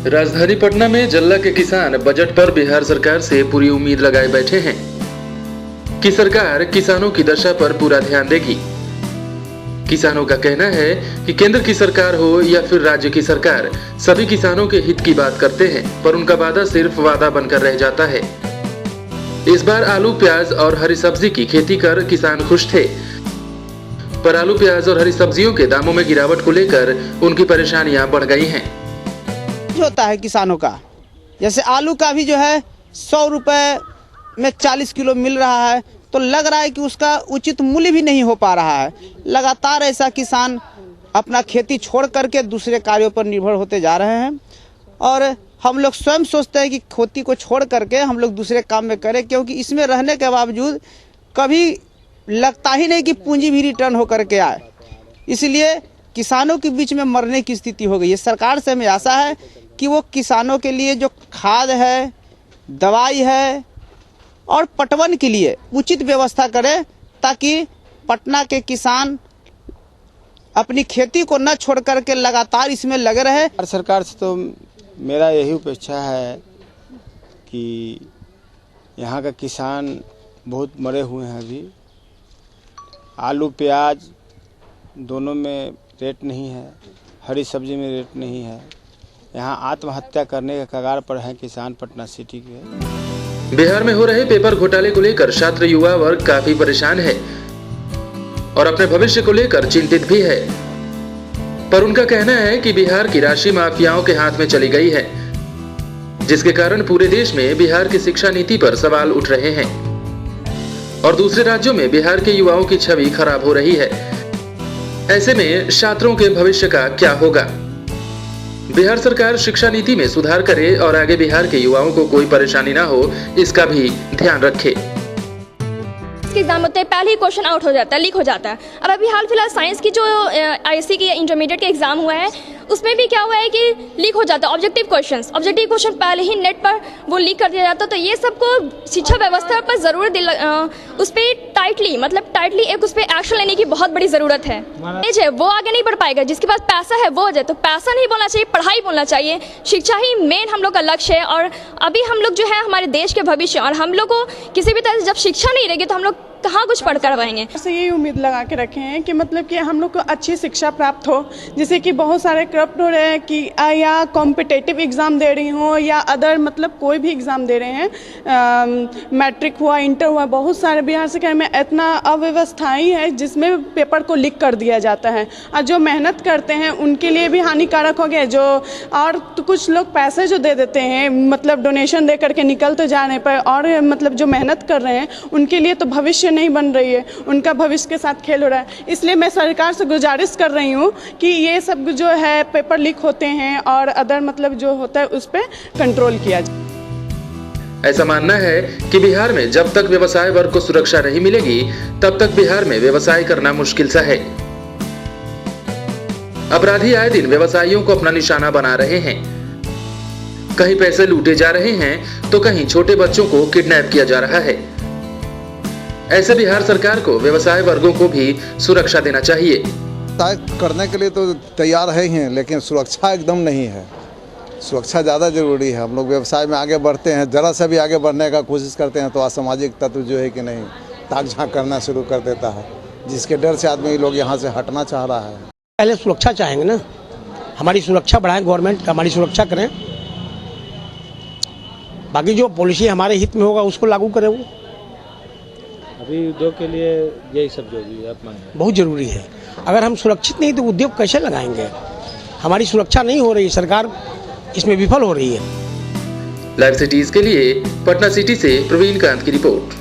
राजधानी पटना में जल्ला के किसान बजट पर बिहार सरकार से पूरी उम्मीद लगाए बैठे हैं कि सरकार किसानों की दशा पर पूरा ध्यान देगी। किसानों का कहना है कि केंद्र की सरकार हो या फिर राज्य की सरकार, सभी किसानों के हित की बात करते हैं, पर उनका वादा सिर्फ वादा बनकर रह जाता है। इस बार आलू, प्याज और हरी सब्जी की खेती कर किसान खुश थे, पर आलू, प्याज और हरी सब्जियों के दामों में गिरावट को लेकर उनकी परेशानियां बढ़ गई हैं। होता है किसानों का, जैसे आलू का भी जो है 100 रुपए में 40 किलो मिल रहा है, तो लग रहा है कि उसका उचित मूल्य भी नहीं हो पा रहा है। लगातार ऐसा किसान अपना खेती छोड़ करके दूसरे कार्यों पर निर्भर होते जा रहे हैं और हम लोग स्वयं सोचते हैं कि खेती को छोड़ करके हम लोग दूसरे काम में करें, क्योंकि इसमें रहने के बावजूद कभी लगता ही नहीं कि पूंजी भी रिटर्न हो करके आए। इसलिए किसानों के बीच में मरने की स्थिति हो गई है। सरकार से हमें आशा है कि वो किसानों के लिए जो खाद है, दवाई है और पटवन के लिए उचित व्यवस्था करे, ताकि पटना के किसान अपनी खेती को न छोड़ करके लगातार इसमें लगे रहे। सरकार से तो मेरा यही अपेक्षा है कि यहाँ का किसान बहुत मरे हुए हैं। अभी आलू, प्याज दोनों में रेट नहीं है, हरी सब्जी में रेट नहीं है। यहाँ आत्महत्या करने के कगार पर है किसान पटना सिटी के। बिहार में हो रहे पेपर घोटाले को लेकर छात्र युवा वर्ग काफी परेशान है और अपने भविष्य को लेकर चिंतित भी है, पर उनका कहना है कि बिहार की राशि माफियाओं के हाथ में चली गई है, जिसके कारण पूरे देश में बिहार की शिक्षा नीति पर सवाल उठ रहे हैं और दूसरे राज्यों में बिहार के युवाओं की छवि खराब हो रही है। ऐसे में छात्रों के भविष्य का क्या होगा? बिहार सरकार शिक्षा नीति में सुधार करे और आगे बिहार के युवाओं को कोई परेशानी ना हो, इसका भी ध्यान रखे। एग्जाम होते हैं, पहले ही क्वेश्चन आउट हो जाता है, लीक हो जाता है। अब अभी हाल फिलहाल साइंस की जो आईसी की इंटरमीडिएट के एग्जाम हुआ है, उसमें भी क्या हुआ है कि लीक हो जाता है। ऑब्जेक्टिव क्वेश्चन पहले ही नेट पर वो लीक कर दिया जाता है। तो ये सबको शिक्षा व्यवस्था पर जरूर उस पर टाइटली एक उस पर एक्शन लेने की बहुत बड़ी जरूरत है। वो आगे नहीं बढ़ पाएगा। जिसके पास पैसा है वो हो जाए, तो पैसा नहीं बोलना चाहिए, पढ़ाई बोलना चाहिए। शिक्षा ही मेन हम लोग का लक्ष्य है और अभी हम लोग जो है हमारे देश के भविष्य, और हम लोग को किसी भी तरह से जब शिक्षा नहीं रहेगी तो हम लोग कहाँ कुछ पढ़ कर पाएंगे। से यही उम्मीद लगा के रखे हैं कि मतलब कि हम लोग को अच्छी शिक्षा प्राप्त हो, जैसे कि बहुत सारे करप्ट हो रहे हैं कि या कॉम्पिटिटिव एग्ज़ाम दे रही हो या अदर मतलब कोई भी एग्ज़ाम दे रहे हैं, मैट्रिक हुआ, इंटर हुआ, बहुत सारे बिहार सरकार में इतना अव्यवस्थाएं है जिसमें पेपर को लीक कर दिया जाता है और जो मेहनत करते हैं उनके लिए भी हानिकारक हो गया। जो और तो कुछ लोग पैसे जो दे देते हैं, मतलब डोनेशन दे करके निकल तो जाने पर, और मतलब जो मेहनत कर रहे हैं उनके लिए तो भविष्य नहीं बन रही है, उनका भविष्य के साथ खेल हो रहा है। इसलिए मैं सरकार से गुजारिश कर रही हूँ कि ये सब जो है पेपर लीक होते हैं और अदर मतलब जो होता है उस पर कंट्रोल किया जाए। ऐसा मानना है कि बिहार में जब तक व्यवसाय वर्ग को सुरक्षा नहीं मिलेगी, तब तक बिहार में व्यवसाय करना मुश्किल सा है। अपराधी आए दिन व्यवसायियों को अपना निशाना बना रहे हैं। कहीं पैसे लूटे जा रहे हैं तो कहीं छोटे बच्चों को किडनैप किया जा रहा है। ऐसे बिहार सरकार को व्यवसाय वर्गों को भी सुरक्षा देना चाहिए। करने के लिए तो तैयार है ही हैं, लेकिन सुरक्षा एकदम नहीं है। सुरक्षा ज़्यादा जरूरी है। हम लोग व्यवसाय में आगे बढ़ते हैं, जरा सा भी आगे बढ़ने का कोशिश करते हैं तो असामाजिक तत्व जो है कि नहीं ताक झाँक करना शुरू कर देता है, जिसके डर से आदमी लोग यहाँ से हटना चाह रहा है। पहले सुरक्षा चाहेंगे ना, हमारी सुरक्षा बढ़ाएं, गवर्नमेंट हमारी सुरक्षा करें, बाकी जो पॉलिसी हमारे हित में होगा उसको लागू करें। वो अभी उद्योग के लिए यही सब जो भी आप मानें बहुत जरूरी है। अगर हम सुरक्षित नहीं तो उद्योग कैसे लगाएंगे? हमारी सुरक्षा नहीं हो रही, सरकार इसमें विफल हो रही है। लाइव सिटीज के लिए पटना सिटी से प्रवीण कांत की रिपोर्ट।